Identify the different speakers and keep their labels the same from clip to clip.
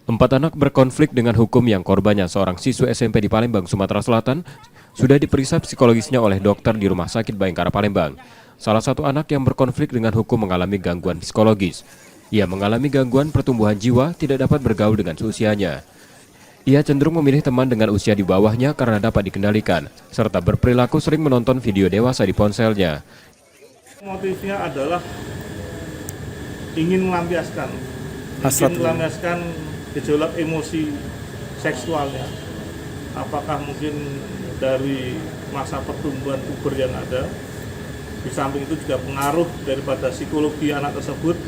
Speaker 1: Empat anak berkonflik dengan hukum yang korbannya seorang siswa SMP di Palembang, Sumatera Selatan, sudah diperiksa psikologisnya oleh dokter di Rumah Sakit Bayangkara Palembang. Salah satu anak yang berkonflik dengan hukum mengalami gangguan psikologis. Ia mengalami gangguan pertumbuhan jiwa, tidak dapat bergaul dengan seusianya. Ia cenderung memilih teman dengan usia di bawahnya karena dapat dikendalikan, serta berperilaku sering menonton video dewasa di ponselnya.
Speaker 2: Motifnya adalah ingin melampiaskan gejolak emosi seksualnya. Apakah mungkin dari masa pertumbuhan puber yang ada, di samping itu juga pengaruh daripada psikologi anak tersebut,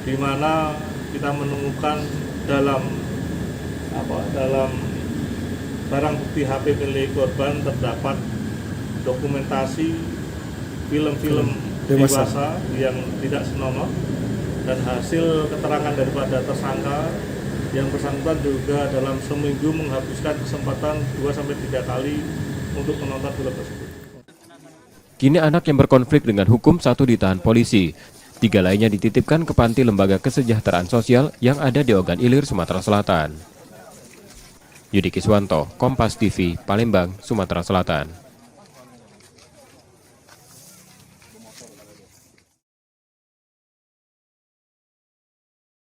Speaker 2: di mana kita menemukan dalam barang bukti HP milik korban terdapat dokumentasi film-film dewasa yang tidak senonoh, dan hasil keterangan daripada tersangka yang bersangkutan juga dalam seminggu menghabiskan kesempatan 2-3 kali untuk menonton film tersebut.
Speaker 1: Kini anak yang berkonflik dengan hukum satu ditahan polisi. 3 lainnya dititipkan ke panti lembaga kesejahteraan sosial yang ada di Ogan Ilir, Sumatera Selatan. Yudi Kiswanto, Kompas TV, Palembang, Sumatera Selatan.